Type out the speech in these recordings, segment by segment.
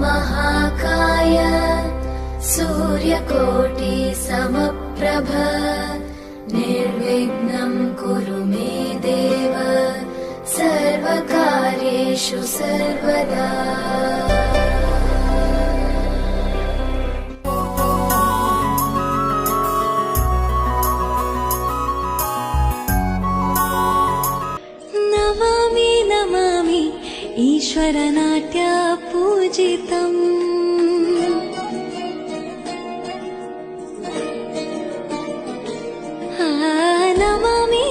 महाकाय सूर्यकोटि समप्रभ निर्विघ्नं कुरु मे देव सर्वकार्येषु सर्वदा। नमामि नमामि ईश्वरनाट्य पूजितम्। नमामि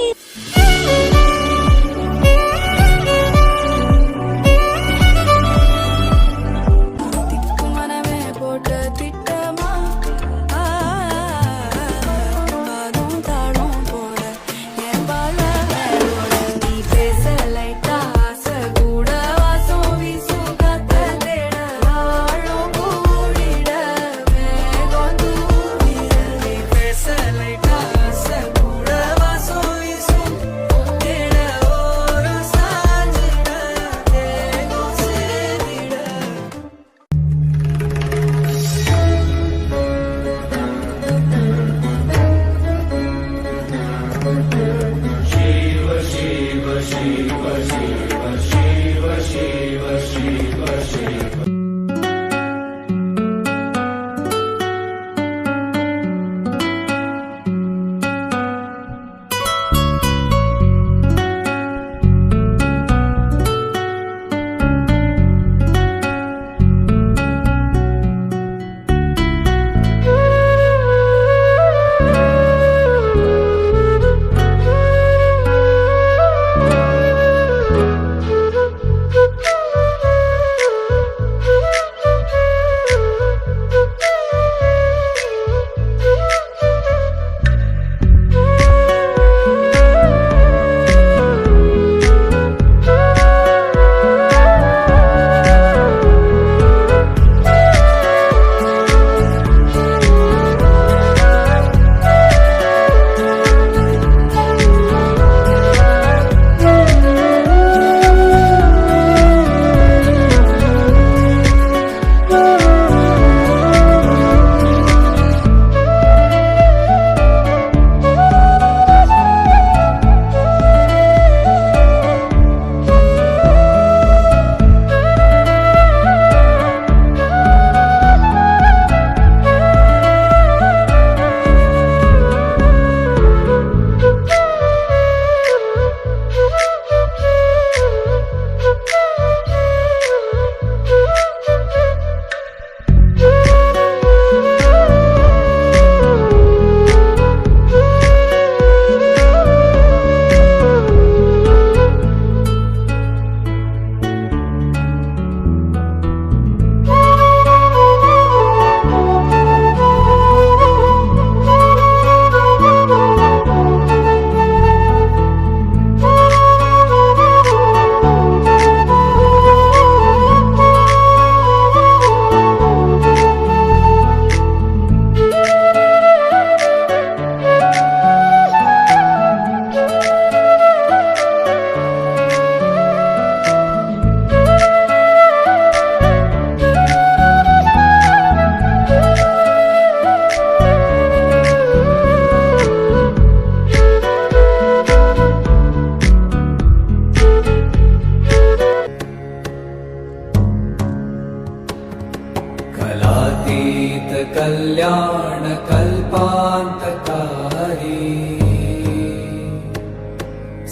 कल्याण कल्पान्तकारी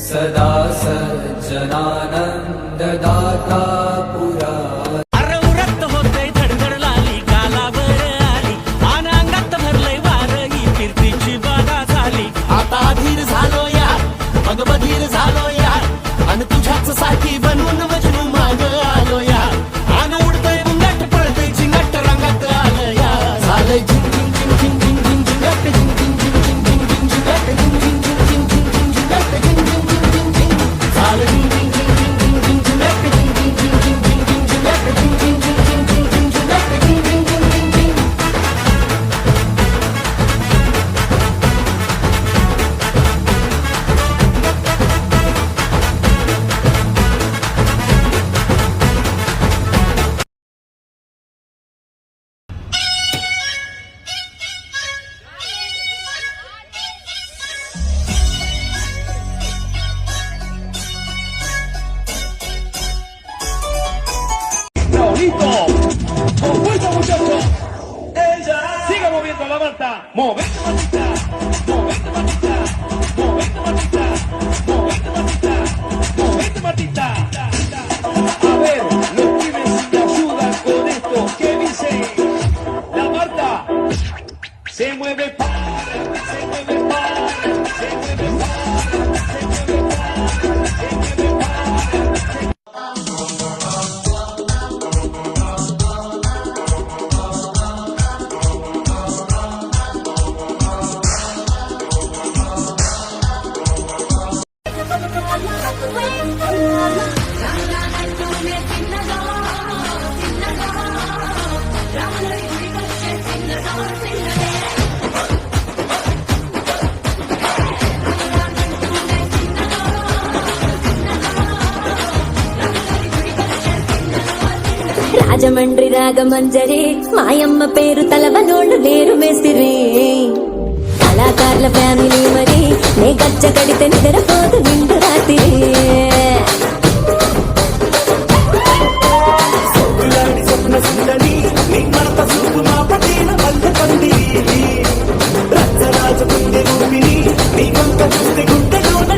सदा सज्जनानन्ददाता पुरा बधीर झालो यार आणि तुझ्याच साठी बनवून मजनू माग आलो यार आणि उडतय बुंगट पळतय चिंगट रंगात आलं यार झालंय झिंग झिंग झिंग झिंग झिंग झिंग झिंगट झिंग झिंग झिंग झिंग झिंग झिंग झिंगट झिंग झिंग झिंग झिंग झिंग झिंग झिंगट झिंग झिंग झिंग झिंग झिंग झालं झिंग झिंग झिंग झिंग झिंग झिंग झिंगट झिंग झिंग झिंग झिंग झिंग झिंग la Marta. Movete, Martita. Movete, Martita. Movete, Martita. Movete, Martita. Movete, Martita. A ver, los pibes te ayudan con esto. ¿Qué dice? La Marta se mueve para, se mueve para, se mueve para, se mueve para, se mueve para. Rajahmundry Ragamanjari మాయమ్మ పేరు తలవనోళ్ళు లేరు మేస్తిరి కళాకారుల family మరి నే గజ్జ కడితే నిద్రపోదు నిండు రాత్రి స్వప్న సుందరి నీ మరత చూపు మా పటేల మల్ల పండి రచ్చరాజు గుండె రూపిణి నీ వంక చూస్తే గుండెలోన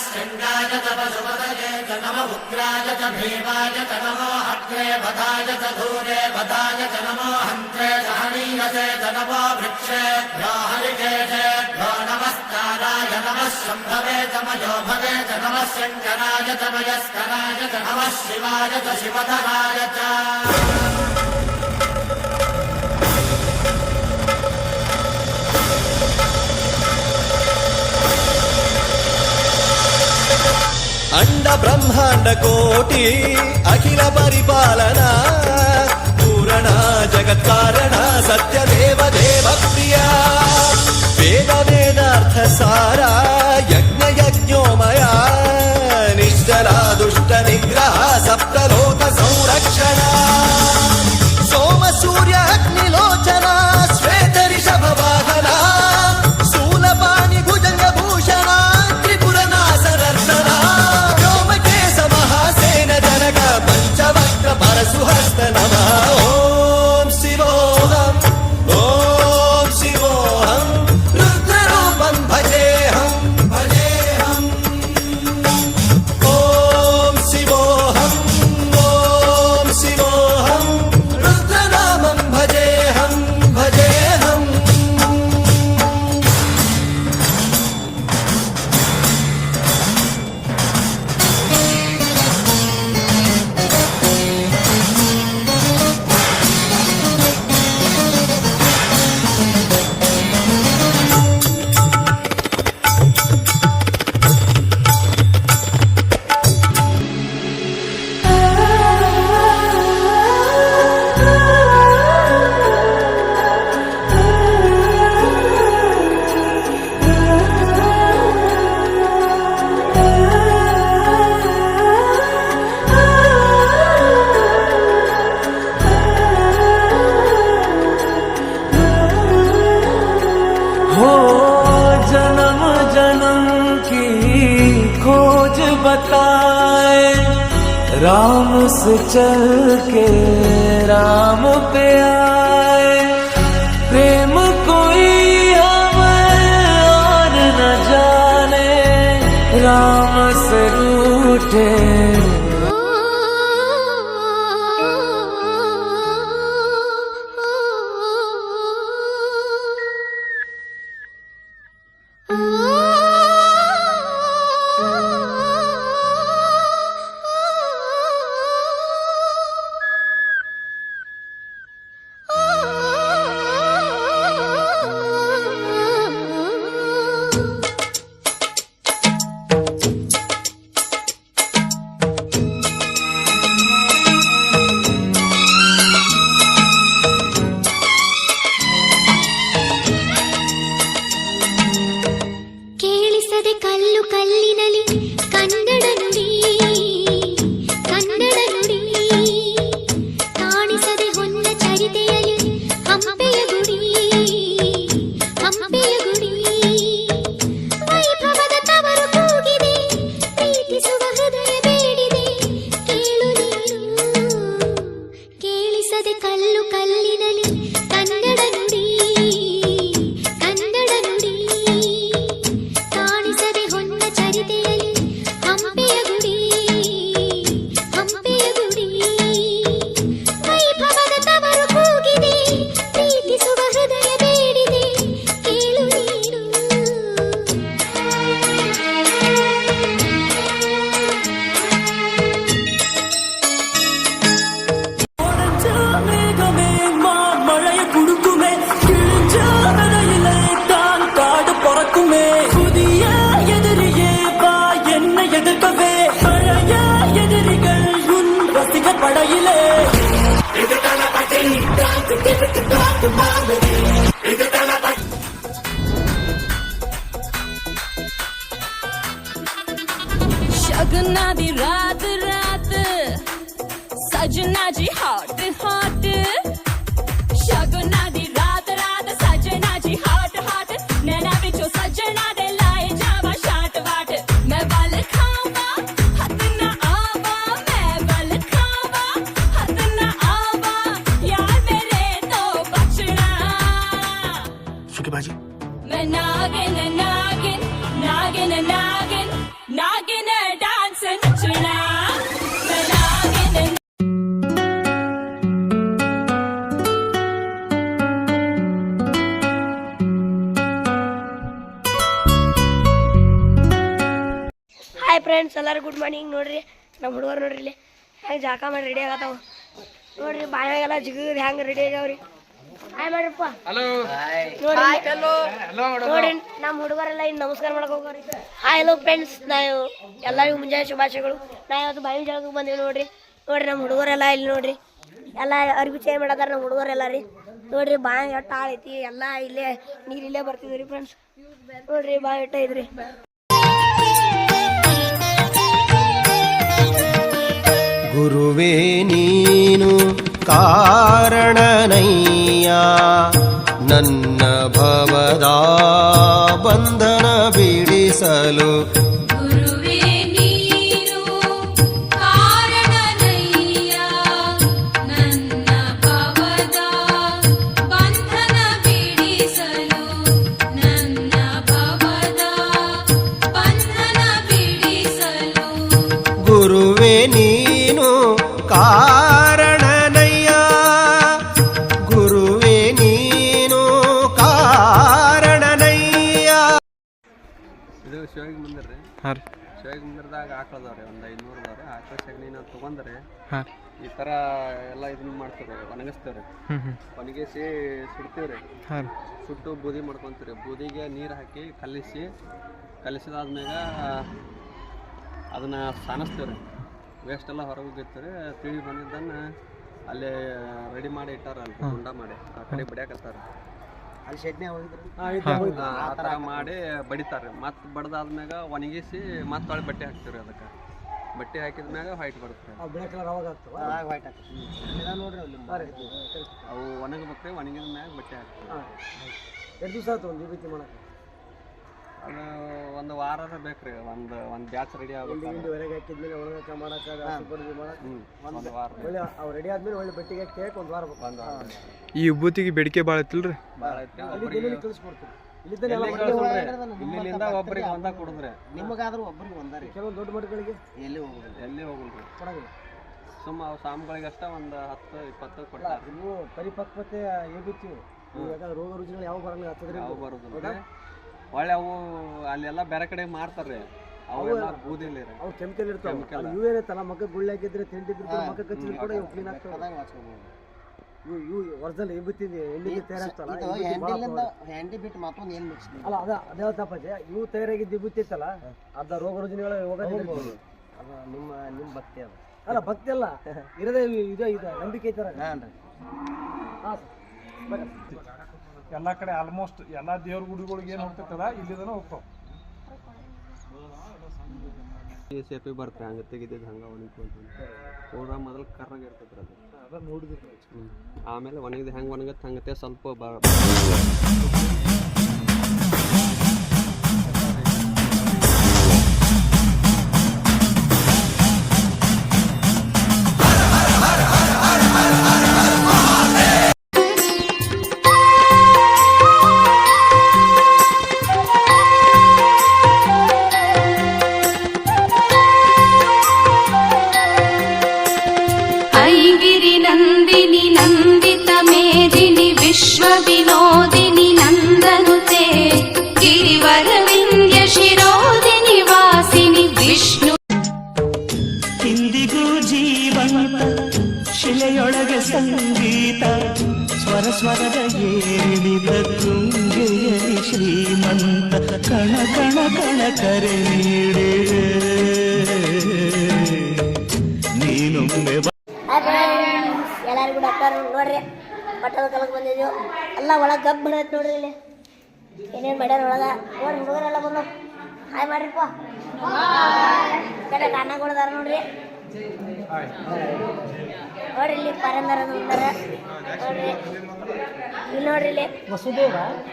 శృంగాయ తపసుపదయే నమ ఉగ్రాయ చ భీమాయ చ నమో అగ్రే వదాయ చ ధూరే వదాయ చ నమో హంత్రే సహనీయసే చ నమో వృక్షేభ్యో హరికేశేభ్యో నమస్కారాయ నమః శంభవే చ మయో భవే చ నమః శంకరాయ చ మయస్కరాయ చ నమః శివాయ చ శివధరాయ చ అండ బ్రహ్మాండ కోటి అఖిల పరిపాలన పూరణ జగత్కారణ సత్యదేవ దేవ ప్రియా వేద వేదార్థ సారా యజ్ఞ యజ్ఞోమయా నిశ్చలా దుష్ట నిగ్రహ సప్తలోక సంరక్షణ సోమ సూర్య అగ్నిలోచన శ్వేత రిషభ వాహన శూలపాణి భుజంగ భూషణ త్రిపుర నాశనర్దన పంచవక్ర పరశుహస్త నమః ఓం శివోహం ఓం శివోహం రుద్రరూపం భజేహం భజేహం ఓం శివోహం ఓం శివోహం రుద్రనామం భజేహం భజేహం हो जन्म जन्म की खोज बताए राम से चल के राम पे आए प्रेम कोई हमें और न जाने राम से रूठे ಬಾಯಿಲೆ शगुना दी रात रात सजना जी हॉट हॉट शगुना दी रात रात सजना जी हॉट हॉट नैना बिचो सजना दे लाए जावा शाट वाट मैं बल खावा हद न आवा मैं बल खावा हद न आवा यार मेरे तो बचना सुखीबाजी मैं नागिन नागिन नागिन नागिन नागिन डांस नचना मैं नागिन ಹಾಯ್ ಫ್ರೆಂಡ್ಸ್ ಎಲ್ಲರೂ ಗುಡ್ ಮಾರ್ನಿಂಗ್ ನೋಡ್ರಿ ನಮ್ಮ ಹುಡುಗರು ನೋಡ್ರಿ ಇಲ್ಲಿ ಹೆಂಗೆ ಜಾಕ ಮಾಡಿ ರೆಡಿ ಆಗತ್ತಾವ ನೋಡ್ರಿ ಬಾಯಾಗೆಲ್ಲ ಜಿಗಿದ್ ಹೆಂಗೆ ರೆಡಿ ಆಗ್ಯಾವ್ರಿ ಹಾಯ್ ಮಾಡ್ರಪ್ಪ ನೋಡ್ರಿ ನಮ್ಮ ಹುಡುಗರೆಲ್ಲ ಇನ್ನು ನಮಸ್ಕಾರ ಮಾಡಕ್ ಹೋಗೋರಿ ಹಾಯ್ ಹಲೋ ಫ್ರೆಂಡ್ಸ್ ನಾವು ಎಲ್ಲರಿಗೂ ಮುಂಜಾನೆ ಶುಭಾಶಯಗಳು ನಾ ಇವತ್ತು ಬಾವಿ ಜಾಗಕ್ಕೆ ಬಂದೀವಿ ನೋಡ್ರಿ ನಮ್ಮ ಹುಡುಗರೆಲ್ಲ ಇಲ್ಲಿ ನೋಡ್ರಿ ಎಲ್ಲ ಅರ್ಬಿ ಚೇಂಜ್ ಮಾಡದಾರ ನಮ್ಮ ಹುಡುಗರೆಲ್ಲ ರೀ ನೋಡ್ರಿ ಬಾವಿ ಎಟ್ಟ ಐತಿ ಎಲ್ಲ ಇಲ್ಲೇ ನೀರು ಇಲ್ಲೇ ಬರ್ತಿದ್ರಿ ಫ್ರೆಂಡ್ಸ್ ನೋಡ್ರಿ ಬಾವಿ ಎಟ್ಟ ಐತ್ರಿ ಗುರುವೇ ನೀನು ಕಾರಣನಯ್ಯ ನನ್ನ ಭವದ ಬಂಧನ ಬಿಡಿಸಲು ಗುರುವೇ ನೀನು ಕಾರಣನಯ್ಯ ನನ್ನ ಭವದ ಬಂಧನ ಬಿಡಿಸಲು ನನ್ನ ಭವದ ಬಂಧನ ಬಿಡಿಸಲು ಗುರುವೇ ನೀನು ಕಾರಣನಯ್ಯ ಗುರುವೇ ನೀನು ಕಾರಣನಯ್ಯ. ಇದು ಶಿವಗಿ ಮಂದಿರ ರೀ ಶಿವಗಿ ಮಂದಿರದಾಗ ಆಕಳದವ್ರಿ ಒಂದು 500 ಅದಾವ್ರಿ ಆಕಳ ಸಗಣಿನ ತೊಗೊಂಡ್ರೆ ಈ ಥರ ಎಲ್ಲ ಇದನ್ನ ಮಾಡ್ತೀವಿ ರೀ ಒಣಗಿಸ್ತೇವೆ ರೀ ಒಣಗಿಸಿ ಸುಡ್ತೀವಿ ರೀ ಸುಟ್ಟು ಬೂದಿ ಮಾಡ್ಕೊತೀವಿ ರೀ ಬೂದಿಗೆ ನೀರು ಹಾಕಿ ಕಲಿಸಿದಾದ್ಮ್ಯಾಗ ಅದನ್ನು ಸಾನಿಸ್ತೀವಿ ರೀ ವೇಸ್ಟ್ ಎಲ್ಲ ಹೊರಗೆ ಹೋಗಿರ್ತೀವಿ ತಿಳಿ ಬಂದಿದ್ದನ್ನು ಅಲ್ಲೇ ರೆಡಿ ಮಾಡಿ ಇಟ್ಟಾರಲ್ಲ ಗುಂಡ ಮಾಡಿ ಆ ಕಡೆ ಬಡಿಯಾಕತ್ತಾರ ಅಲ್ಲಿ ಶೆಡ್ನೆ ಹೋಗಿದ್ರು ಆ ಥರ ಮಾಡಿ ಬಡಿತಾರೆ ಮತ್ತೆ ಬಡ್ದಾದ್ಮ್ಯಾಗ ಒಣಗಿಸಿ ಮತ್ತೆ ಒಳ್ಳೆ ಬಟ್ಟೆ ಹಾಕ್ತೀವಿ ರೀ ಅದಕ್ಕೆ ಬಟ್ಟೆ ಹಾಕಿದ್ಮ್ಯಾಗ ವೈಟ್ ಬರುತ್ತೆ ಅವು ಒಣಗಬೇಕ್ರಿ ಒಣಗಿದ ಮ್ಯಾಗ ಬಟ್ಟೆ ಹಾಕ್ತೀವಿ ಎಷ್ಟು ದಿವಸ ಆಯ್ತು ಒಂದು ವಿಭೂತಿ ಮಾಡಕ್ಕೆ ಅದು ಒಂದು ವಾರ ಬೇಕ್ರಿ ಒಂದು ಬ್ಯಾಚ್ ರೆಡಿ ಆಗುತ್ತೆ ಹೊರಗೆ ಹಾಕಿದ್ಮೇಲೆ ಒಣಗಕ್ಕೆ ಮಾಡಕ್ಕೆ ಒಂದು ವಾರ ಒಳ್ಳೆ ಅವು ರೆಡಿ ಆದ್ಮೇಲೆ ಒಳ್ಳೆ ಬಟ್ಟೆಗೆ ಕೇಕ್ ಒಂದು ವಾರ ಈ ವಿಭೂತಿಗೆ ಬೇಡಿಕೆ ಭಾಳ ಐತಿಲ್ರಿ ಭಾಳ ಐತ್ರಿ ಕಳಿಸ್ಕೊಡ್ತೀವಿ ಇಲ್ಲಿಂದ ಒಬ್ಬರಿಗೆ ಒಂದ ಕೊಡಿದ್ರೆ ನಿಮಗಾದ್ರೂ ಒಬ್ಬರಿಗೆ ಒಂದಾರಿ ಕೆಲವೊಂದು ದೊಡ್ಡ ಮಟ್ಟಗಳಿಗೆ ಎಲ್ಲಿ ಹೋಗಲ್ರಿ ಕೊಡಂಗಿಲ್ಲ ಸುಮ್ಮ ಅವು ಸಾಮ್ಗಳಿಗಷ್ಟ ಒಂದು 10-20 ಕೊಡ್ತಾರೆ ನೀವು ಪರಿಪಕ್ವತೆ ಹೇಗಿರ್ತೀವಿ ಯಾಕಂದ್ರೆ ರೋಗ ರುಜಿನಗಳು ಯಾವ ಬರಂಗ ಹತ್ತದ್ರಿ ಯಾವ ಬರೋದಿಲ್ಲ ಒಳ್ಳೆ ಅವು ಅಲ್ಲೆಲ್ಲ ಬೇರೆ ಕಡೆ ಮಾರ್ತಾರ್ರಿ ಅವೆಲ್ಲ ಬೂದಿಲ್ಲ ರೀ ಅವು ಕೆಮಿಕಲ್ ಇರ್ತಾವೆ ಇವು ಏನೈತಲ್ಲ ಮಕ್ಕ ಗುಳ್ಳೆ ಹಾಕಿದ್ರೆ ತಿಂಡಿದ್ರೆ ಮಕ್ಕ ಕಚ್ಚಿದ್ರು ಕೂಡ ಇವು ಕ್ಲೀನ್ ಆಗ್ತವೆ ಇವು ಒರಿಜಿನಲ್ ವಿಭೂತಿ ಎಣ್ಣೆಗೆ ತಯಾರಾಗ್ತಲ್ಲ ಹ್ಯಾಂಡಿ ಬಿಟ್ಟು ಮತ್ತೊಂದು ಏನು ಮಿಕ್ಸ್ ಅಲ್ಲ ಅದೇ ತಪ್ಪಾಜೆ ಇವು ತಯಾರಾಗಿದ್ದ ವಿಭೂತಿ ಇತ್ತಲ್ಲ ಅರ್ಧ ರೋಗ ರುಜಿನಗಳು ಹೋಗೋದು ಅದು ನಿಮ್ಮ ಭಕ್ತಿ ಅದು ಅಲ್ಲ ಭಕ್ತಿ ಅಲ್ಲ ಇರೋದೇ ಇದು ನಂಬಿಕೆ ಐತರ ಎಲ್ಲ ಕಡೆ ಆಲ್ಮೋಸ್ಟ್ ಎಲ್ಲ ದೇವ್ರ ಗುಡಿಗಳಿಗೆ ಏನು ಹೋಗ್ತಿರ್ತದ ಇಲ್ಲಿದನ ಹೋಗ್ತಾವ ಸೇಫಿ ಬರ್ತಾರೆ ಹಂಗೆ ತೆಗಿದಿದ್ದು ಹಂಗೆ ಒಣಗ್ಕೊಂತ ಪೂರ ಮೊದಲು ಕರ್ರಾಗ ಇರ್ತೈತ್ರಿ ಅದು ನೋಡಿದ್ರಿ ಆಮೇಲೆ ಒಣಗಿದ ಹೆಂಗೆ ಒಣಗತ್ತೆ ಹಂಗತ್ತೆ ಸ್ವಲ್ಪ ನಂದಿನಿ ನಂದಿತ ಮೇದಿನಿ ವಿಶ್ವ ವಿನೋದಿನಿ ನಂದನುತೆ ಗಿರಿವರ ವಿಂಧ್ಯ ಶಿರೋದಿನಿ ವಾಸಿನಿ ವಿಷ್ಣು ಇಂದಿಗೂ ಜೀವಂತ ಶಿಲೆಯೊಳಗೆ ಸಂಗೀತ ಸ್ವರ ಸ್ವರದ ಏರಿಳಿದ ತುಂಗೆಯಲಿ ಶ್ರೀಮಂತ ಕಣ ಕಣ ಕಣ ಕರೆ ನೀಡೇ ನೀನೊಮ್ಮೆ ಕೂಡ ಅಕ್ಕಾರ ನೋಡ್ರಿ ಪಟ್ಟದ ಕಲಕ್ಕೆ ಬಂದಿದ್ದೀವಿ ಎಲ್ಲ ಒಳಗೆ ಗಬ್ಬು ಬಿಡೈತೆ ನೋಡ್ರಿ ಇಲ್ಲಿ ಏನೇನು ಮಾಡ್ಯಾರ ಒಳಗೆ ನೋಡಿ ಹುಡುಗರೆಲ್ಲ ಬಂದು ಹಾಯ್ ಮಾಡ್ರಿಪ್ಪ ಕಡೆ ಕಾರಣಗಳದಾರ ನೋಡ್ರಿ ನೋಡ್ರಿ ಇಲ್ಲಿ ಪರಂದರ ಅಂತಾರೆ ನೋಡ್ರಿ ಇಲ್ಲಿ ನೋಡ್ರಿ ಇಲ್ಲಿ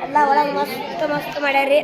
ಎಲ್ಲ ಒಳಗೆ ಮಸ್ತ್ ಮಸ್ತ್ ಮಾಡ್ಯಾರಿ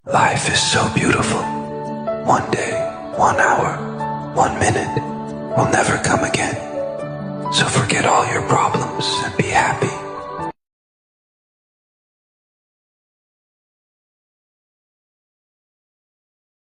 Life is so beautiful. One day, 1 hour, 1 minute will never come again. So forget all your problems and be happy.